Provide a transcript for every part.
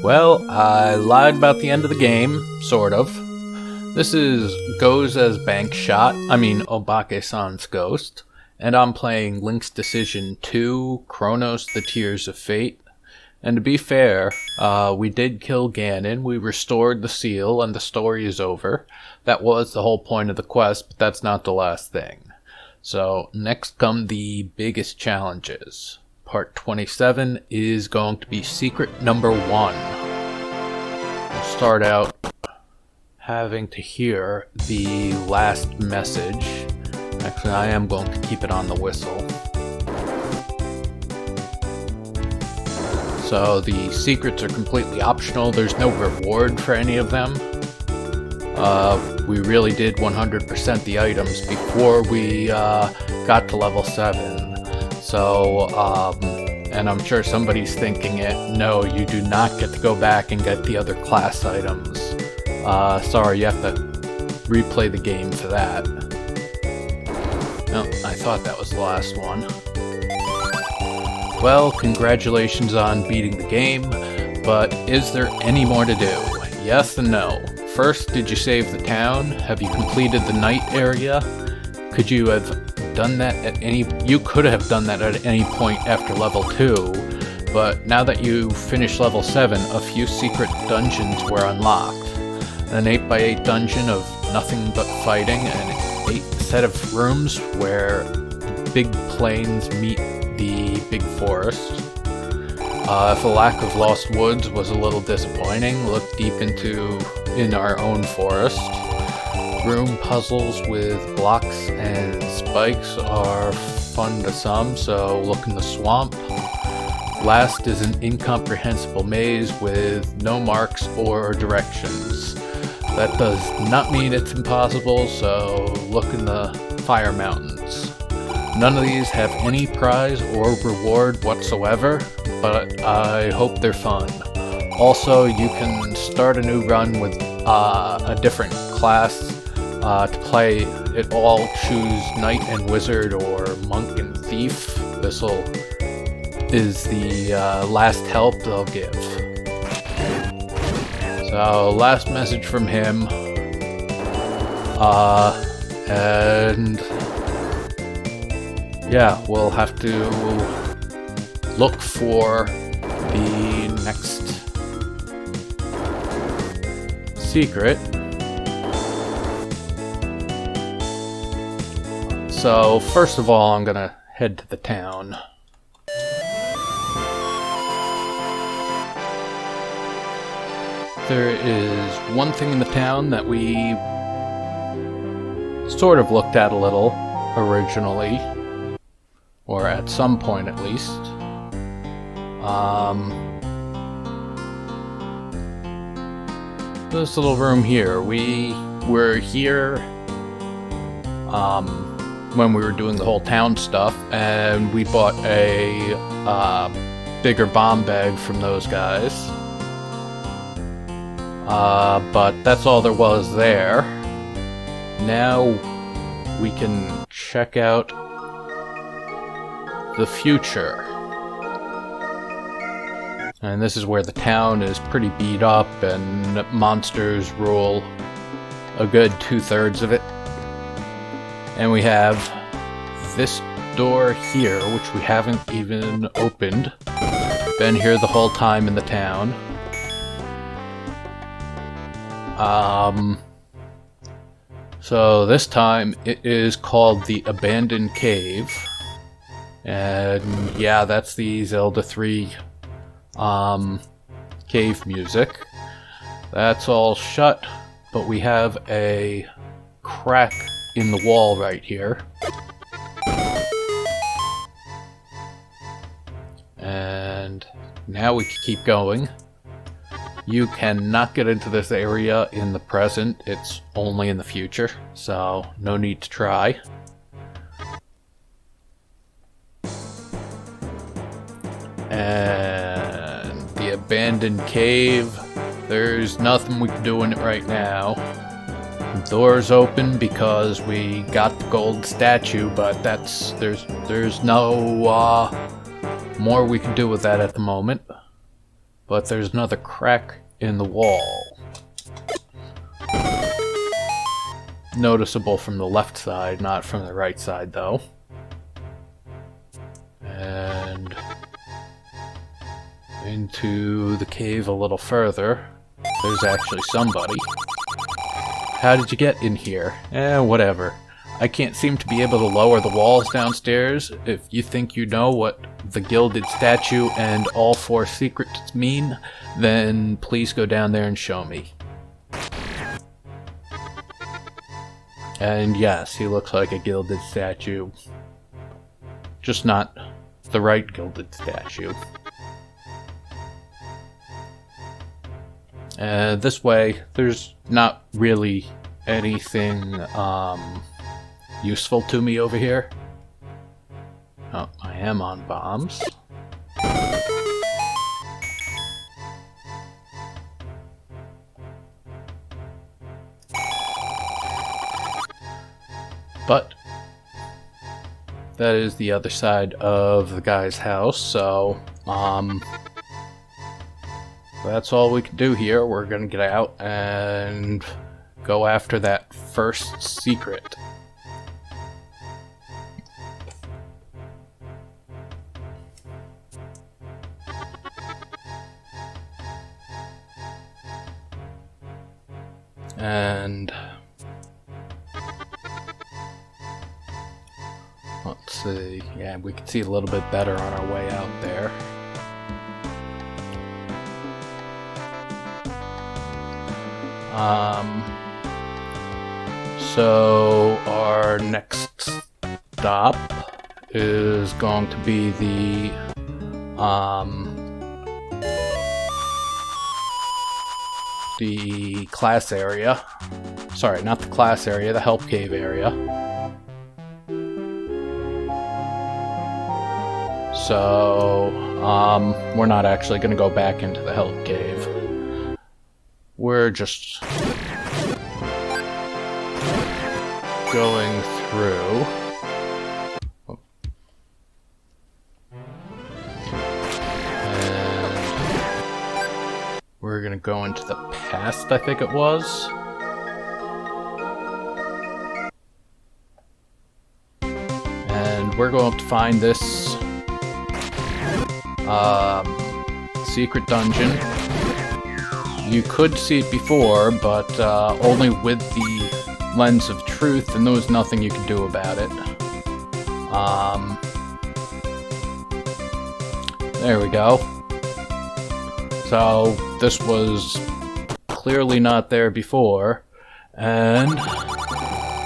Well, I lied about the end of the game, sort of. This is Goes as Bank Shot, Obake-san's Ghost, and I'm playing Link's Decision 2, Chronos, the Tears of Fate. And to be fair, we did kill Ganon, we restored the seal, and the story is over. That was the whole point of the quest, but that's not the last thing. So, next come the biggest challenges. Part 27 is going to be secret number 1. We'll start out having to hear the last message. Actually, I am going to keep it on the whistle. So the secrets are completely optional. There's no reward for any of them. We really did 100% the items before we got to level 7. So, and I'm sure somebody's thinking no, you do not get to go back and get the other class items. Sorry, you have to replay the game for that. No, I thought that was the last one. Well, congratulations on beating the game, but is there any more to do? Yes and no. First, did you save the town? Have you completed the night area? Could you have done that at you could have done that at any point after level 2, but now that you finished level 7, a few secret dungeons were unlocked. An 8x8 dungeon of nothing but fighting, and 8 set of rooms where big plains meet the big forest. If a lack of lost woods was a little disappointing, look deep in our own forest. Room puzzles with blocks and spikes are fun to some, so look in the swamp. Last is an incomprehensible maze with no marks or directions. That does not mean it's impossible, so look in the fire mountains. None of these have any prize or reward whatsoever, but I hope they're fun. Also, you can start a new run with a different class. To play it all, choose Knight and Wizard or Monk and Thief. This is the last help they'll give. So, last message from him. And yeah, we'll have to look for the next secret. So, first of all, I'm gonna head to the town. There is one thing in the town that we sort of looked at a little originally, or at some point at least. This little room here. We were here when we were doing the whole town stuff, and we bought a bigger bomb bag from those guys. But that's all there was there. Now we can check out the future. And this is where the town is pretty beat up and monsters rule a good 2/3 of it. And we have this door here, which we haven't even opened. Been here the whole time in the town. So this time it is called the Abandoned Cave. And yeah, that's the Zelda 3 cave music. That's all shut, but we have a crack in the wall right here. And now we can keep going. You cannot get into this area in the present, it's only in the future, so no need to try. And the abandoned cave, there's nothing we can do in it right now. The door's open because we got the gold statue, but there's no more we can do with that at the moment. but there's another crack in the wall. Noticeable from the left side, not from the right side though. And into the cave a little further. There's actually somebody. How did you get in here? Whatever. I can't seem to be able to lower the walls downstairs. If you think you know what the gilded statue and all 4 secrets mean, then please go down there and show me. And yes, he looks like a gilded statue. Just not the right gilded statue. This way, there's not really anything useful to me over here. Oh, I am on bombs. But that is the other side of the guy's house, so that's all we can do here. We're gonna get out and go after that first secret. And let's see, yeah, we can see a little bit better on our way out there. So our next stop is going to be the class area. Sorry, not the class area, the help cave area. So, we're not actually going to go back into the help cave. We're just going through. And we're going to go into the past, I think it was. And we're going to find this secret dungeon. You could see it before, but only with the lens of truth, and there was nothing you could do about it. There we go. So this was clearly not there before. And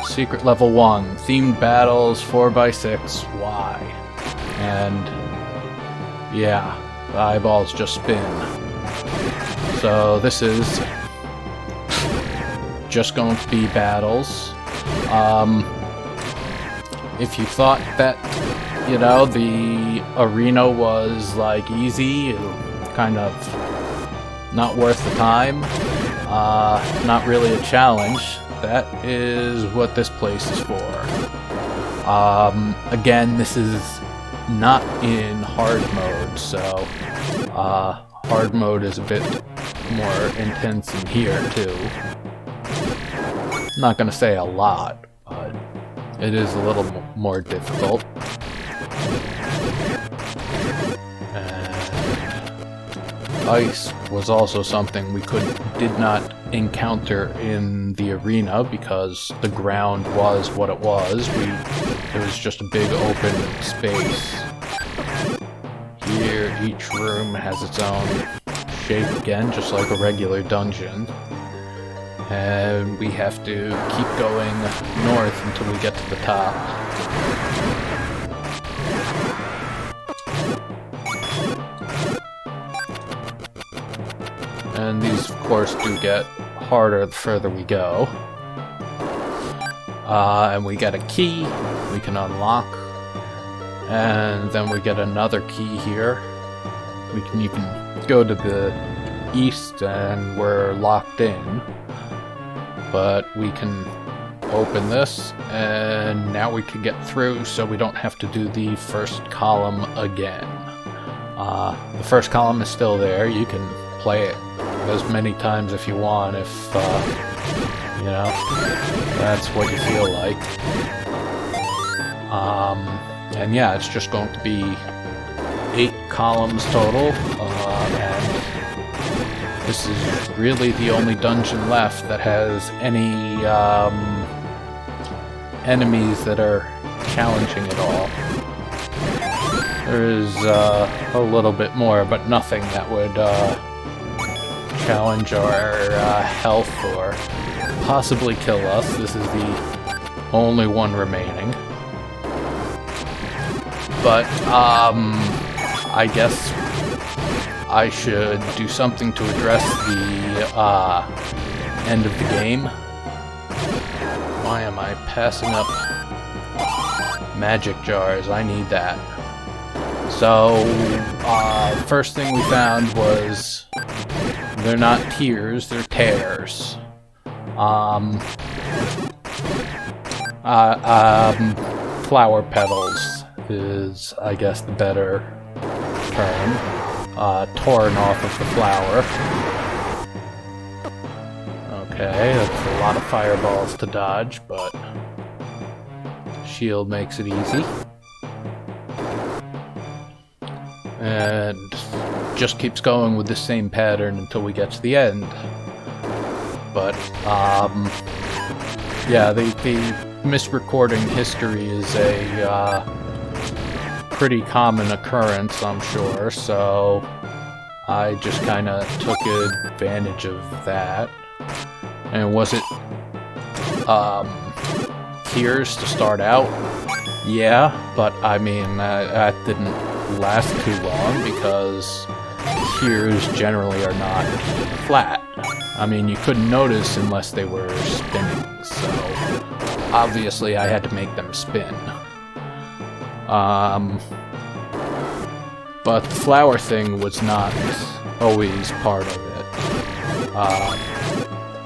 secret level 1, themed battles 4x6, why? And yeah, the eyeballs just spin. So this is just going to be battles. If you thought that, you know, the arena was like easy, kind of not worth the time, not really a challenge, that is what this place is for. Again, this is not in hard mode, so hard mode is a bit more intense in here too. I'm not gonna say a lot, but it is a little more difficult. And ice was also something we did not encounter in the arena because the ground was what it was. It was just a big open space. Here, each room has its own shape again, just like a regular dungeon. And we have to keep going north until we get to the top. And these, of course, do get harder the further we go. And we get a key we can unlock. And then we get another key here. You can go to the east and we're locked in. But we can open this, and now we can get through so we don't have to do the first column again. The first column is still there. You can play it as many times if you want, if, you know, that's what you feel like. And yeah, it's just going to be 8 columns total, and this is really the only dungeon left that has any enemies that are challenging at all. There is a little bit more, but nothing that would challenge our health or possibly kill us. This is the only one remaining. But I guess I should do something to address the end of the game. Why am I passing up magic jars? I need that. So, first thing we found was they're not tears, they're tears. Flower petals is, I guess, the better term. Torn off of the flower. Okay, that's a lot of fireballs to dodge, but shield makes it easy. And just keeps going with the same pattern until we get to the end. But, yeah, the misrecording history is a pretty common occurrence, I'm sure, so I just kind of took advantage of that. And was it tears to start out? Yeah, but I mean, that didn't last too long because tears generally are not flat. I mean, you couldn't notice unless they were spinning, so obviously I had to make them spin. But the flower thing was not always part of it.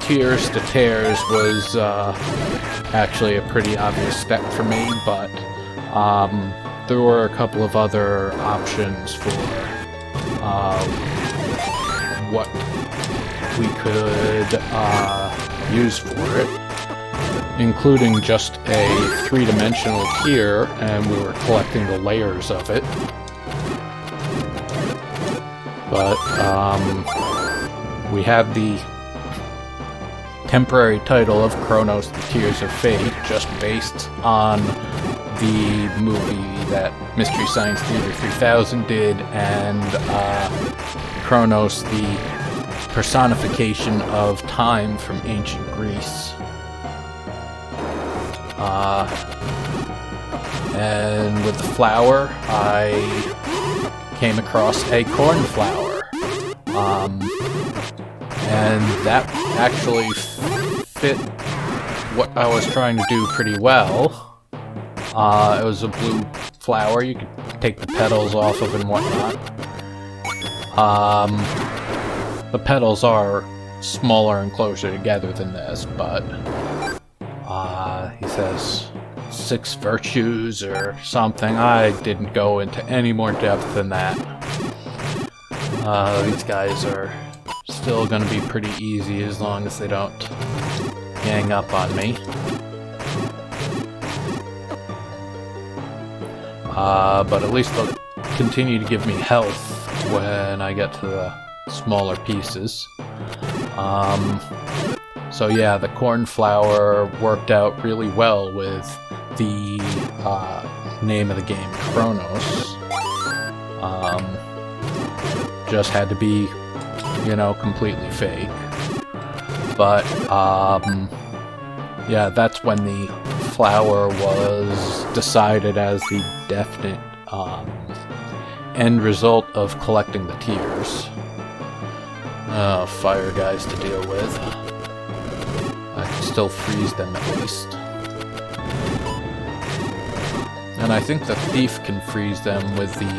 Tears to tears was actually a pretty obvious step for me, but there were a couple of other options for what we could use for it, including just a 3-dimensional tier, and we were collecting the layers of it. But we have the temporary title of Chronos, the Tears of Fate, just based on the movie that Mystery Science Theater 3000 did, and Chronos, the personification of time from ancient Greece. And with the flower, I came across a cornflower. And that actually fit what I was trying to do pretty well. It was a blue flower, you could take the petals off of and whatnot. The petals are smaller and closer together than this, but he says 6 virtues or something. I didn't go into any more depth than that. These guys are still gonna be pretty easy as long as they don't gang up on me. But at least they'll continue to give me health when I get to the smaller pieces. So yeah, the cornflower worked out really well with the name of the game, Chronos. Just had to be, you know, completely fake. But, yeah, that's when the flower was decided as the definite end result of collecting the tears. Fire guys to deal with. I can still freeze them at least. And I think the thief can freeze them with the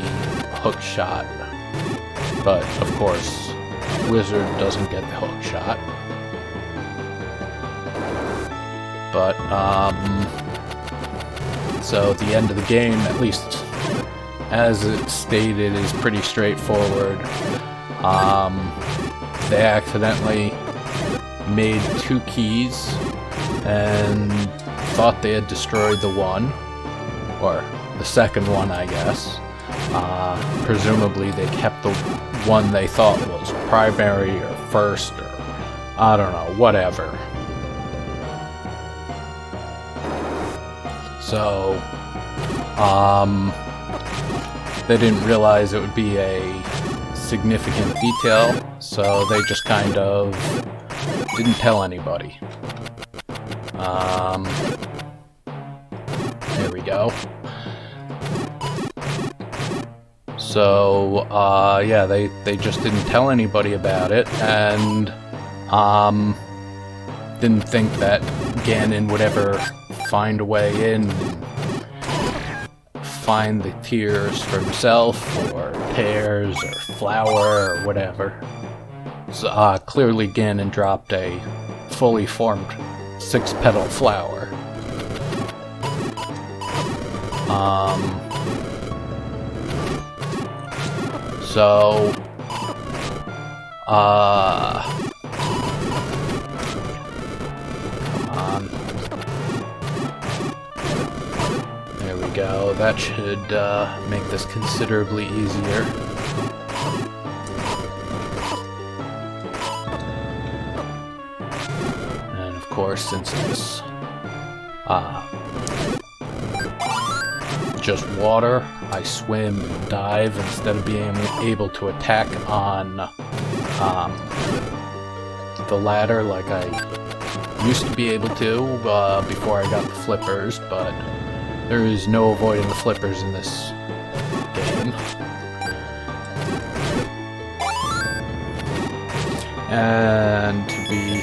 hook shot. But, of course, wizard doesn't get the hook shot. But, so the end of the game, at least as it's stated, is pretty straightforward. they accidentally made 2 keys and thought they had destroyed the one, or the second one, I guess. Presumably they kept the one they thought was primary or first, or I don't know, whatever. So, they didn't realize it would be a significant detail, so they just kind of didn't tell anybody. There we go. So, yeah, they just didn't tell anybody about it, and, didn't think that Ganon would ever find a way in and find the tears for himself, or pears, or flower, or whatever. So, clearly Ganon dropped a fully formed 6-petal flower. So, come on. There we go. That should, make this considerably easier. And of course, since it's, just water, I swim and dive instead of being able to attack on the ladder like I used to be able to before I got the flippers, but there is no avoiding the flippers in this game. And to be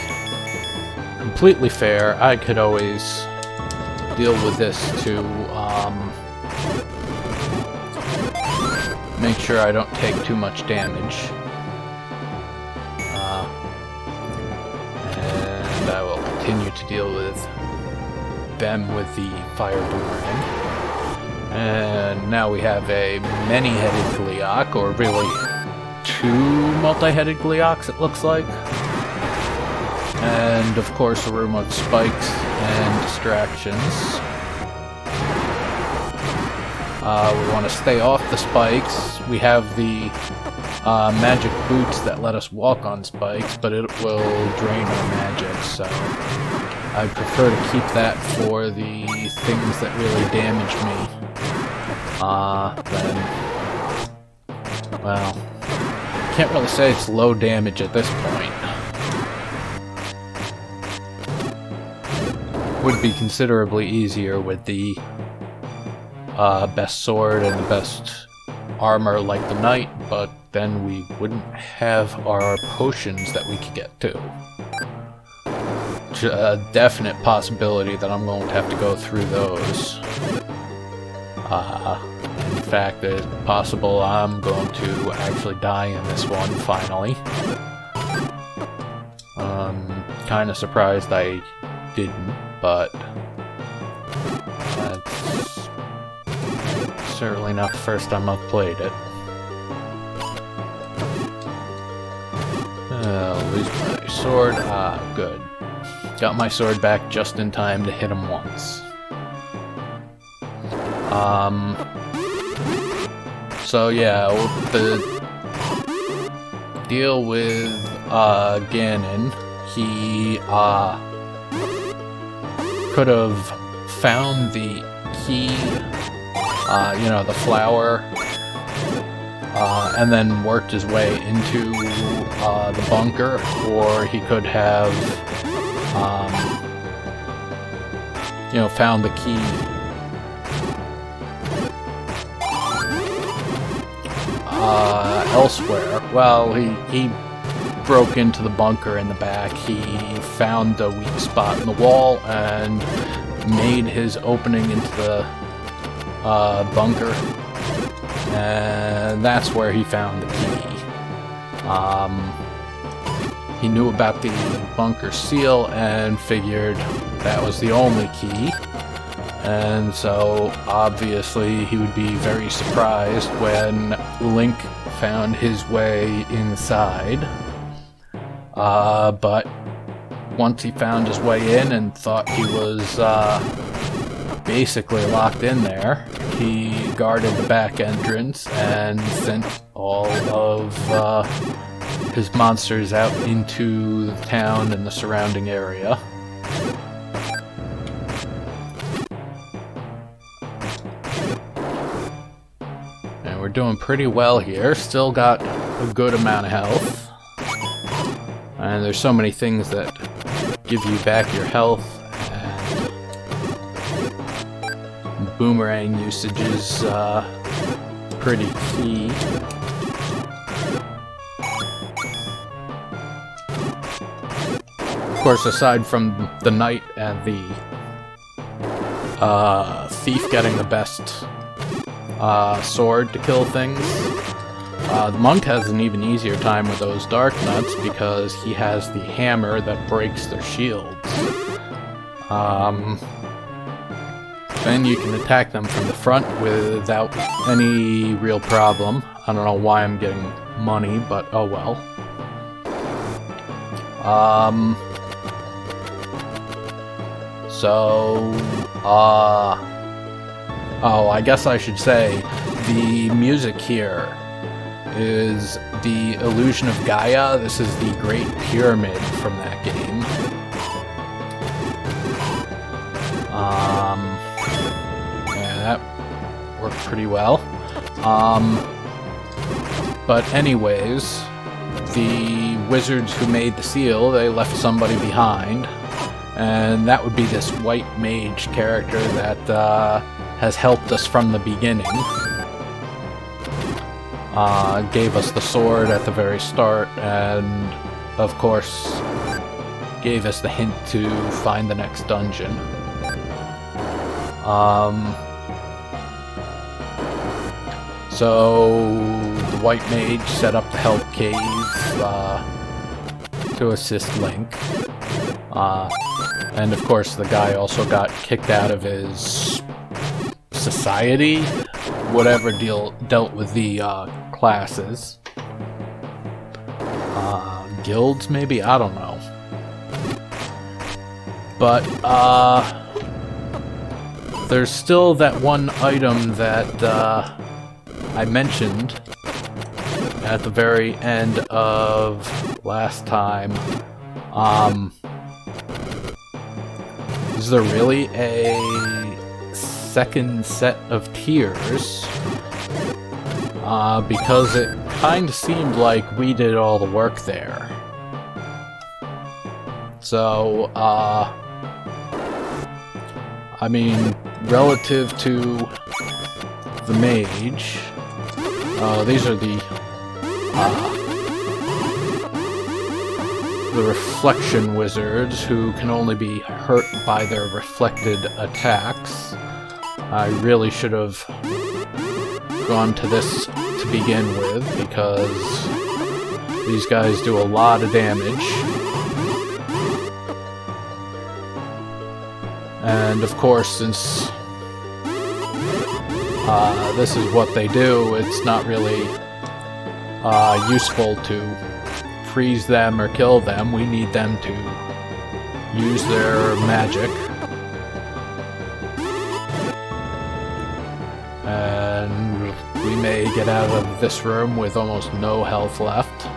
completely fair, I could always deal with this to make sure I don't take too much damage. And I will continue to deal with them with the fire boomerang. And now we have a many-headed Gleeok, or really 2 multi-headed Gleeoks it looks like. And of course a room of spikes and distractions. We want to stay off the spikes. We have the magic boots that let us walk on spikes, but it will drain our magic, so I prefer to keep that for the things that really damage me. Then, well, can't really say it's low damage at this point. Would be considerably easier with the best sword and the best armor like the knight, but then we wouldn't have our potions that we could get to. A definite possibility that I'm going to have to go through those. In fact, it's possible I'm going to actually die in this one, finally. Kind of surprised I didn't, but that's certainly not the first time I've played it. Lose my sword. Good. Got my sword back just in time to hit him once. So yeah, the deal with Ganon, he could have found the key, you know, the flower, and then worked his way into the bunker, or he could have, you know, found the key elsewhere. Well, he broke into the bunker in the back. He found a weak spot in the wall and made his opening into the bunker, and that's where he found the key. He knew about the bunker seal and figured that was the only key, and so obviously he would be very surprised when Link found his way inside. But once he found his way in and thought he was basically locked in there, he guarded the back entrance and sent all of his monsters out into the town and the surrounding area. And we're doing pretty well here. Still got a good amount of health. And there's so many things that give you back your health. And boomerang usage is pretty key. Of course, aside from the knight and the thief getting the best sword to kill things, the monk has an even easier time with those dark nuts because he has the hammer that breaks their shields. Then you can attack them from the front without any real problem. I don't know why I'm getting money, but oh well. Oh, I guess I should say the music here is the Illusion of Gaia. This is the Great Pyramid from that game. Yeah, that worked pretty well. But anyways, the wizards who made the seal, they left somebody behind. And that would be this white mage character that has helped us from the beginning. Gave us the sword at the very start, and of course gave us the hint to find the next dungeon. So the white mage set up the help cave to assist Link. And of course the guy also got kicked out of his society, whatever dealt with the classes. Guilds maybe? I don't know. But there's still that one item that I mentioned at the very end of last time. Is there really a second set of tiers? Because it kind of seemed like we did all the work there. So, I mean, relative to the mage, these are the reflection wizards who can only be hurt by their reflected attacks. I really should have gone to this to begin with because these guys do a lot of damage. And of course, since this is what they do, it's not really useful to freeze them or kill them. We need them to use their magic. And we may get out of this room with almost no health left.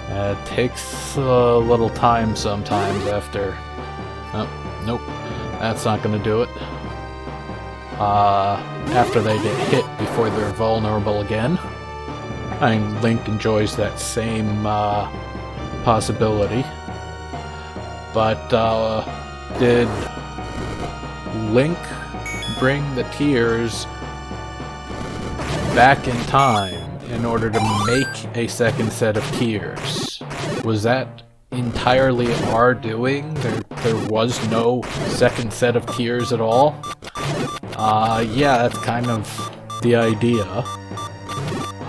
It takes a little time sometimes after... Oh, nope, that's not gonna do it. After they get hit before they're vulnerable again. I mean, Link enjoys that same possibility. But did Link bring the tears back in time in order to make a second set of tears? Was that entirely our doing? There was no second set of tears at all? Yeah, that's kind of the idea.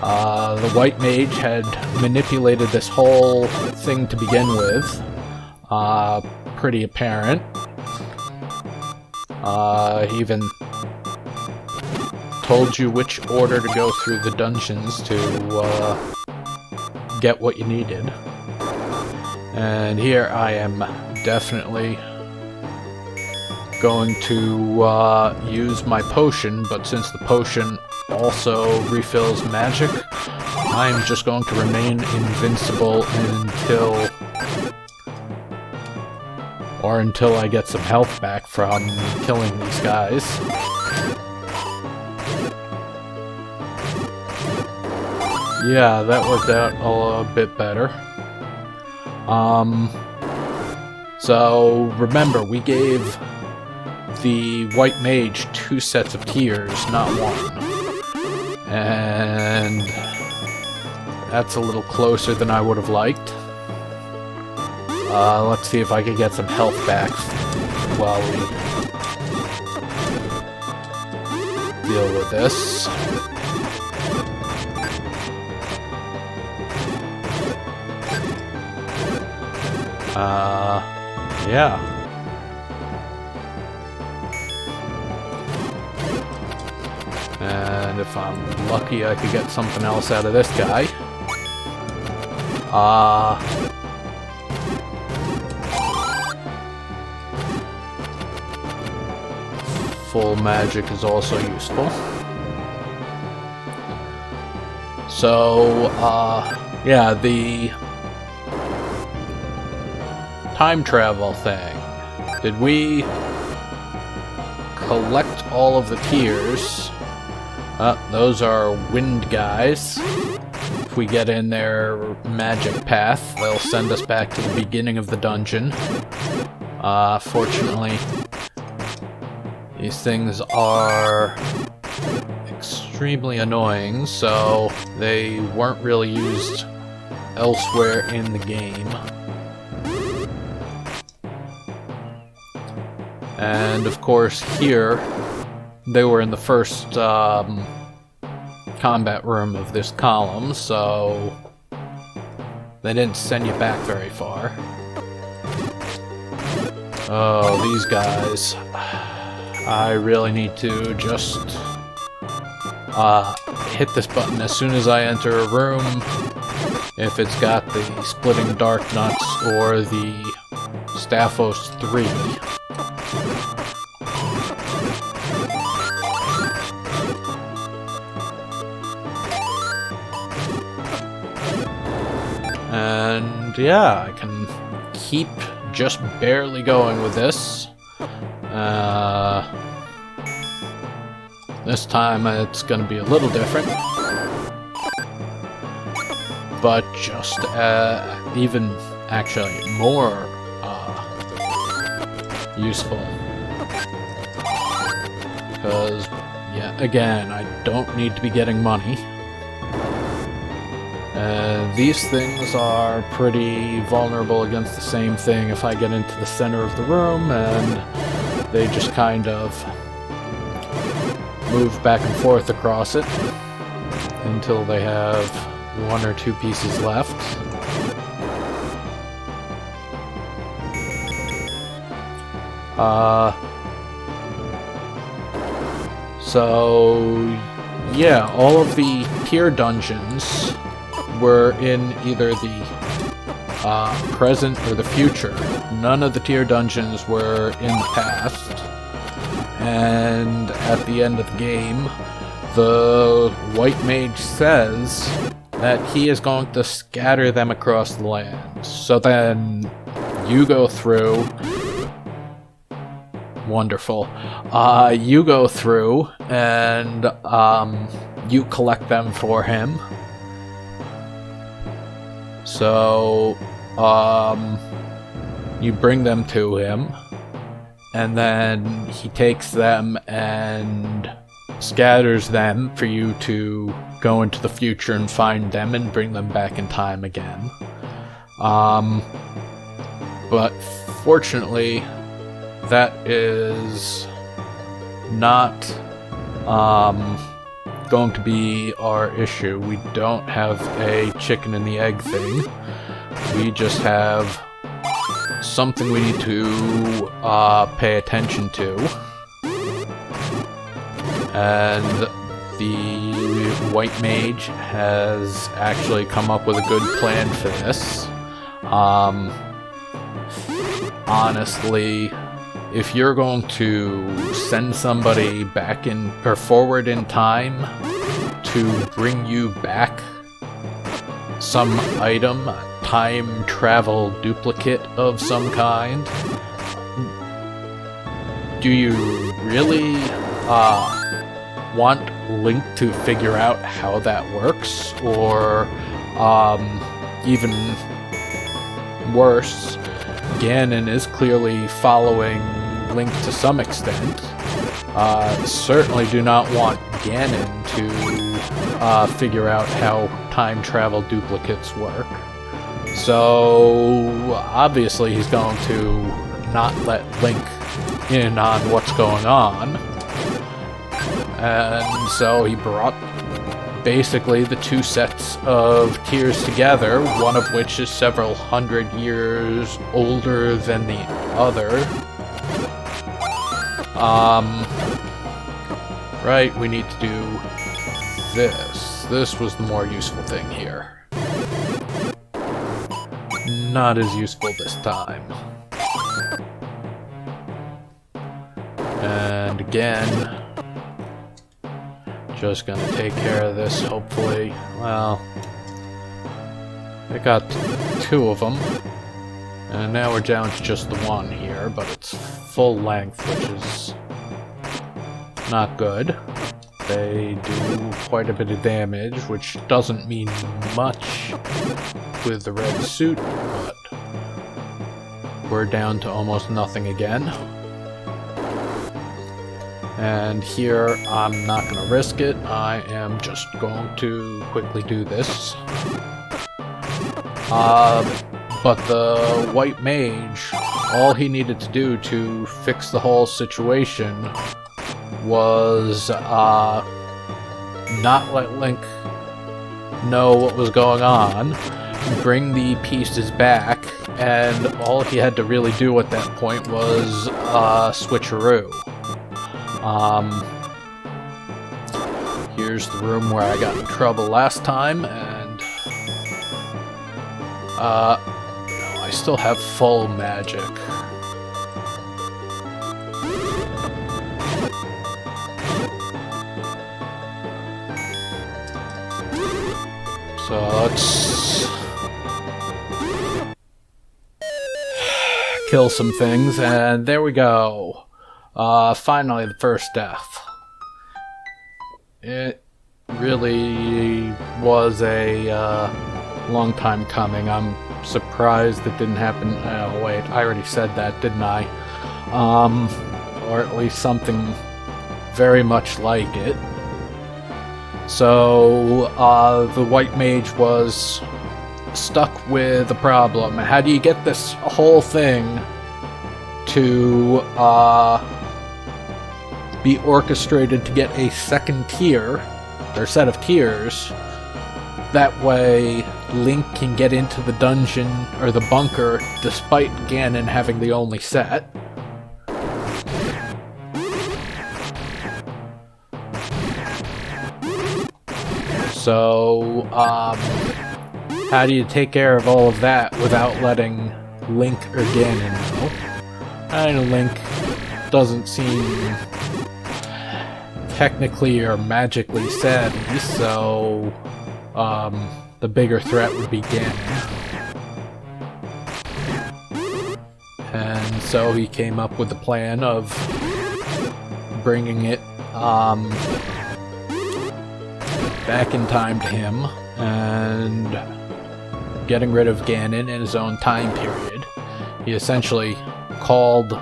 The white mage had manipulated this whole thing to begin with. Pretty apparent. He even told you which order to go through the dungeons to get what you needed. And here I am definitely going to use my potion, but since the potion also refills magic, I'm just going to remain invincible until I get some health back from killing these guys. Yeah, that worked out a bit better. So remember, we gave the white mage 2 sets of tears, not 1. And that's a little closer than I would have liked. Let's see if I can get some health back while we deal with this. Yeah. And if I'm lucky, I could get something else out of this guy. Full magic is also useful. So, yeah, the time travel thing. Did we collect all of the tears? Those are wind guys. If we get in their magic path, they'll send us back to the beginning of the dungeon. Fortunately, these things are extremely annoying, so they weren't really used elsewhere in the game. And of course here, they were in the first combat room of this column, so they didn't send you back very far. Oh, these guys. I really need to just hit this button as soon as I enter a room, if it's got the Splitting Dark Nuts or the Staphos 3. And yeah, I can keep just barely going with this. This time it's going to be a little different, but just even actually more useful. Because, yeah, again, I don't need to be getting money. These things are pretty vulnerable against the same thing if I get into the center of the room, and they just kind of move back and forth across it until they have 1 or 2 pieces left. So yeah, all of the tier dungeons were in either the present or the future. None of the tier dungeons were in the past. And at the end of the game, the white mage says that he is going to scatter them across the land. So then you go through. Wonderful. You go through and you collect them for him. So you bring them to him, and then he takes them and scatters them for you to go into the future and find them and bring them back in time again. But fortunately, that is not going to be our issue. We don't have a chicken and the egg thing. We just have something we need to pay attention to. And the white mage has actually come up with a good plan for this. Honestly, if you're going to send somebody back in or forward in time to bring you back some item, a time travel duplicate of some kind, do you really want Link to figure out how that works? Or even worse, Ganon is clearly following Link to some extent. Certainly do not want Ganon to figure out how time travel duplicates work. So obviously he's going to not let Link in on what's going on. And so he brought basically the two sets of tears together, one of which is several hundred years older than the other. Right, we need to do this. This was the more useful thing here. Not as useful this time. And again, just gonna take care of this, hopefully. Well, I got two of them, and now we're down to just the one here, but it's full length, which is not good. They do quite a bit of damage, which doesn't mean much with the red suit, but we're down to almost nothing again. And here, I'm not going to risk it. I am just going to quickly do this. But the white mage, all he needed to do to fix the whole situation was not let Link know what was going on, bring the pieces back, and all he had to really do at that point was switcheroo. Here's the room where I got in trouble last time, and no, I still have full magic. So let's kill some things, and there we go. Finally, the first death. It really was a long time coming. I'm surprised it didn't happen. Oh wait, I already said that, didn't I? Or at least something very much like it. So, the white mage was stuck with a problem. How do you get this whole thing to be orchestrated to get a second tier, or set of tiers? That way, Link can get into the dungeon, or the bunker, despite Ganon having the only set. So, how do you take care of all of that without letting Link or Ganon know? I know Link doesn't seem technically or magically savvy, so the bigger threat would be Ganon. And so he came up with the plan of bringing it back in time to him and getting rid of Ganon in his own time period. He essentially called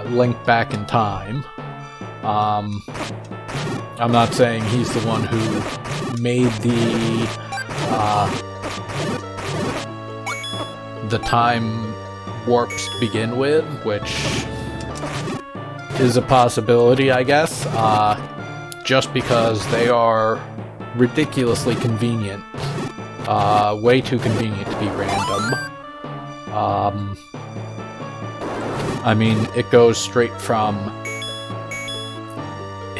Link back in time. I'm not saying he's the one who made the time warps to begin with, which is a possibility, I guess. Just because they are ridiculously convenient. Way too convenient to be random. I mean, it goes straight from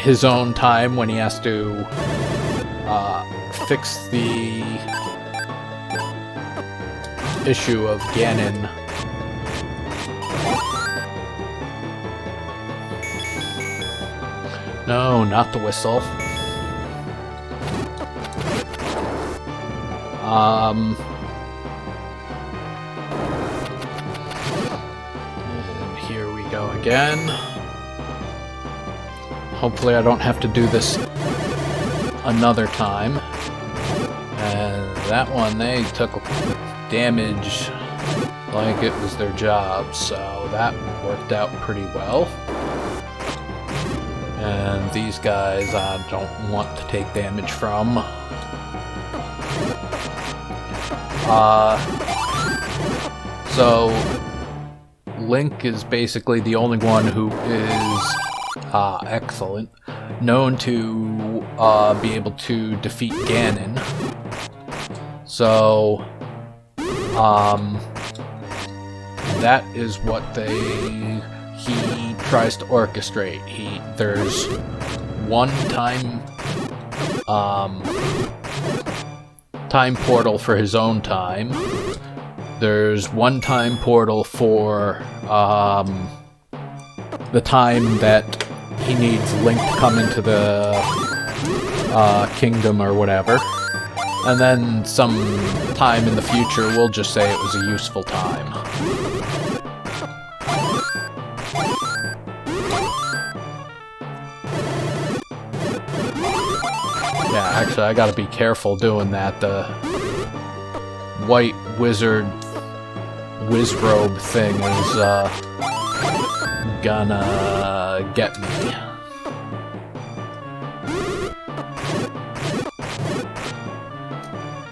his own time when he has to fix the issue of Ganon. No, not the whistle. And here we go again. Hopefully I don't have to do this another time. And that one, they took damage like it was their job, so that worked out pretty well. And these guys I don't want to take damage from. So Link is basically the only one who is excellent, known to be able to defeat Ganon. So that is what he tries to orchestrate. There's one time portal for his own time. There's one time portal for the time that he needs Link to come into the kingdom or whatever. And then some time in the future, we'll just say it was a useful time. Yeah, actually, I gotta be careful doing that. The white wizard wizrobe thing is gonna get me.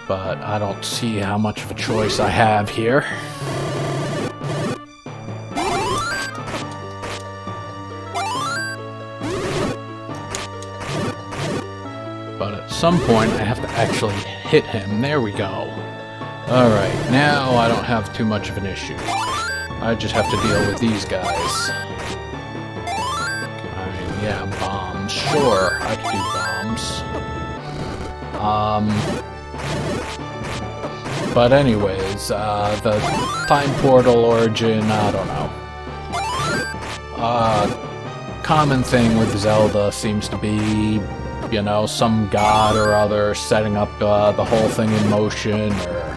But I don't see how much of a choice I have here. But at some point I have to actually hit him. There we go. Alright, now I don't have too much of an issue. I just have to deal with these guys. I mean, yeah, bombs. Sure, I can do bombs. But anyways, the time portal origin, I don't know. Common thing with Zelda seems to be, you know, some god or other setting up the whole thing in motion, or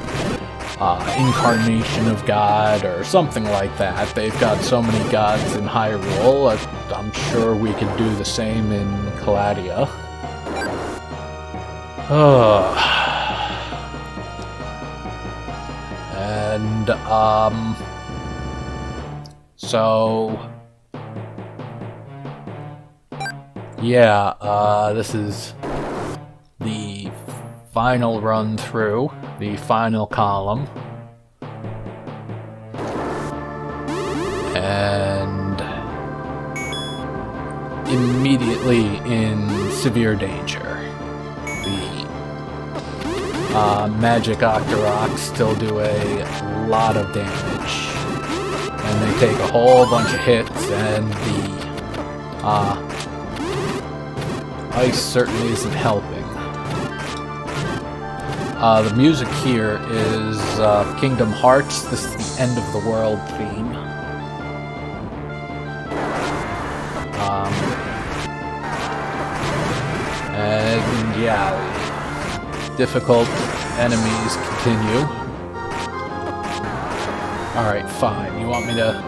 incarnation of God, or something like that. They've got so many gods in Hyrule, I'm sure we could do the same in Caladia. And, so, yeah, this is the final run through, the final column, and immediately in severe danger. Magic Octoroks still do a lot of damage, and they take a whole bunch of hits, and the ice certainly isn't helping. The music here is Kingdom Hearts. This is the End of the World theme. And yeah, difficult enemies continue. Alright, fine. You want me to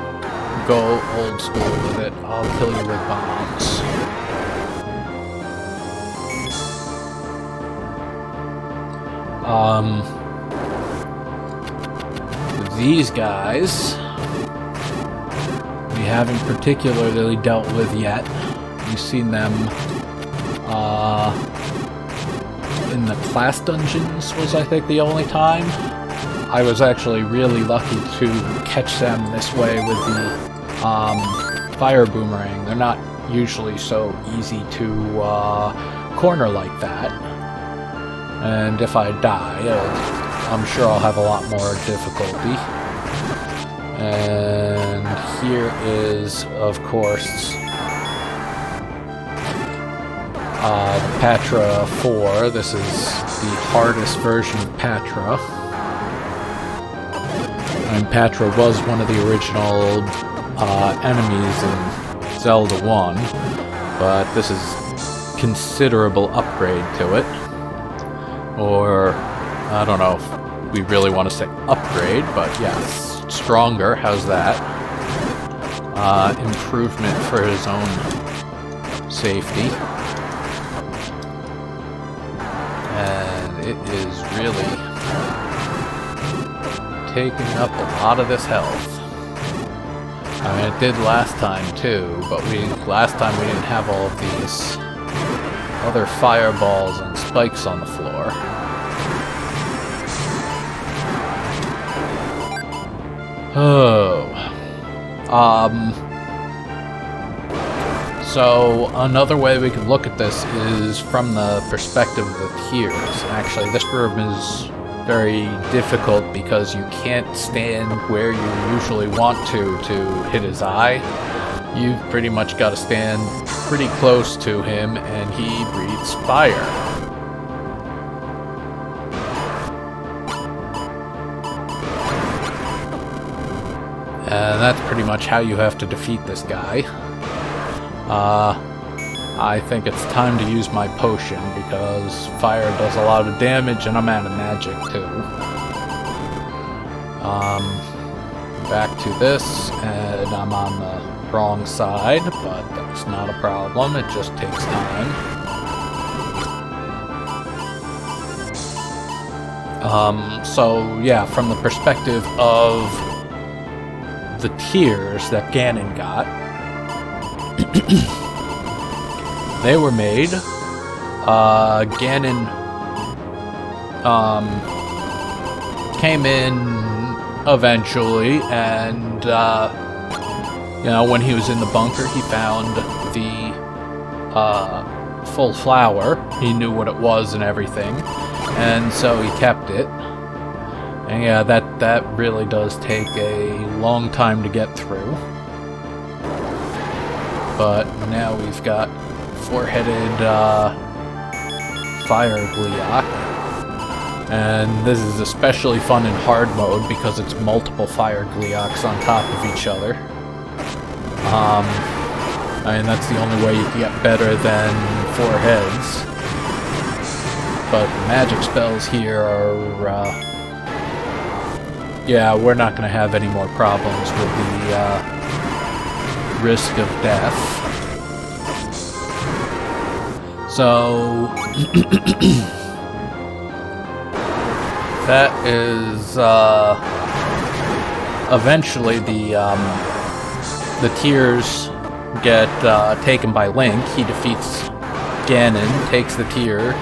go old school with it? I'll kill you with bombs. These guys we haven't particularly dealt with yet. We've seen them in the class dungeons was, I think, the only time. I was actually really lucky to catch them this way with the fire boomerang. They're not usually so easy to corner like that. And if I die, I'm sure I'll have a lot more difficulty. And here is, of course, Patra 4. This is the hardest version of Patra. And Patra was one of the original enemies in Zelda 1, but this is considerable upgrade to it. Or, I don't know if we really want to say upgrade, but yes, stronger, how's that? Improvement for his own safety. And it is really taking up a lot of this health. I mean, it did last time too, but last time we didn't have all of these other fireballs and spikes on the floor. Oh. So another way we could look at this is from the perspective of the tiers. Actually, this room is very difficult because you can't stand where you usually want to hit his eye. You've pretty much got to stand pretty close to him, and he breathes fire. And that's pretty much how you have to defeat this guy. I think it's time to use my potion because fire does a lot of damage and I'm out of magic too. Back to this, and I'm on the wrong side, but that's not a problem, it just takes time. So yeah, from the perspective of the tiers that Ganon got, they were made. Ganon came in eventually, and you know, when he was in the bunker, he found the full flower. He knew what it was and everything, and so he kept it. And yeah, that really does take a long time to get through. But now we've got four-headed fire Gleeok. And this is especially fun in hard mode because it's multiple fire Gleeoks on top of each other. I mean, that's the only way you can get better than 4 heads. But the magic spells here are... yeah, we're not going to have any more problems with the risk of death. So... that is, eventually the tears get taken by Link. He defeats Ganon, takes the tear,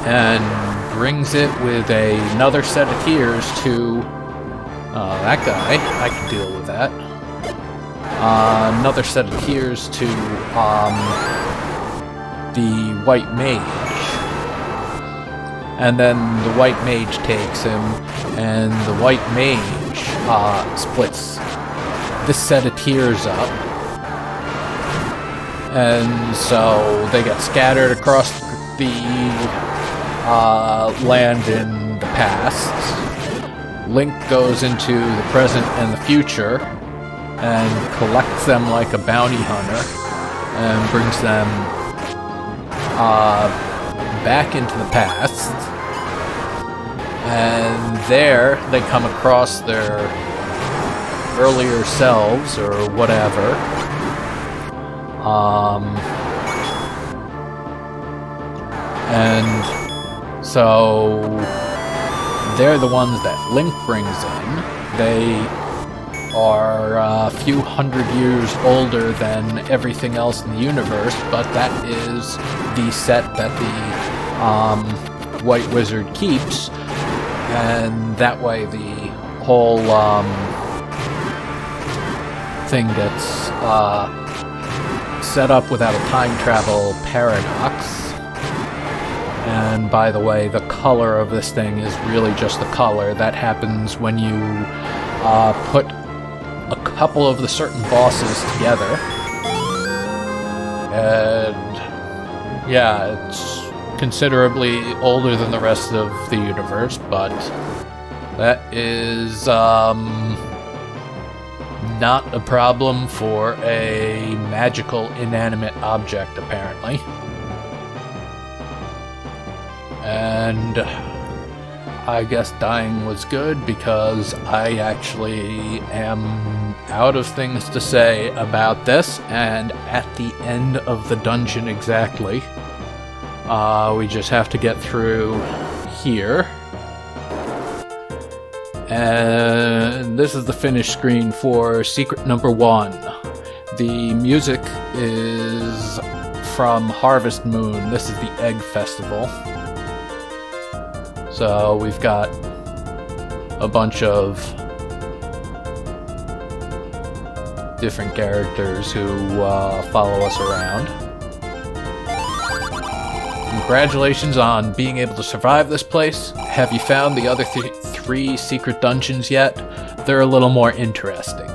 and brings it with another set of tears to that guy. I can deal with that. Another set of tears to the White Mage. And then the White Mage takes him, and the White Mage splits this set of tears up. And so they get scattered across the land in the past. Link goes into the present and the future and collects them like a bounty hunter and brings them back into the past, and there they come across their earlier selves or whatever, and so they're the ones that Link brings in. They are a few hundred years older than everything else in the universe, but that is the set that the White Wizard keeps, and that way the whole thing gets set up without a time travel paradox. And by the way, the color of this thing is really just the color. That happens when you put a couple of the certain bosses together. And Yeah, it's considerably older than the rest of the universe, but that is not a problem for a magical inanimate object, apparently. And I guess dying was good because I actually am out of things to say about this, and at the end of the dungeon exactly, we just have to get through here. And this is the finish screen for secret number 1. The music is from Harvest Moon. This is the Egg Festival. So we've got a bunch of different characters who follow us around. Congratulations on being able to survive this place. Have you found the other three secret dungeons yet? They're a little more interesting.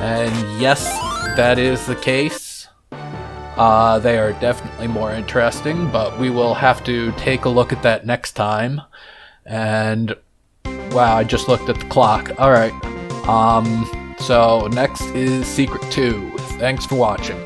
And yes, that is the case. They are definitely more interesting, but we will have to take a look at that next time. And wow, I just looked at the clock. Alright. So next is Secret 2. Thanks for watching.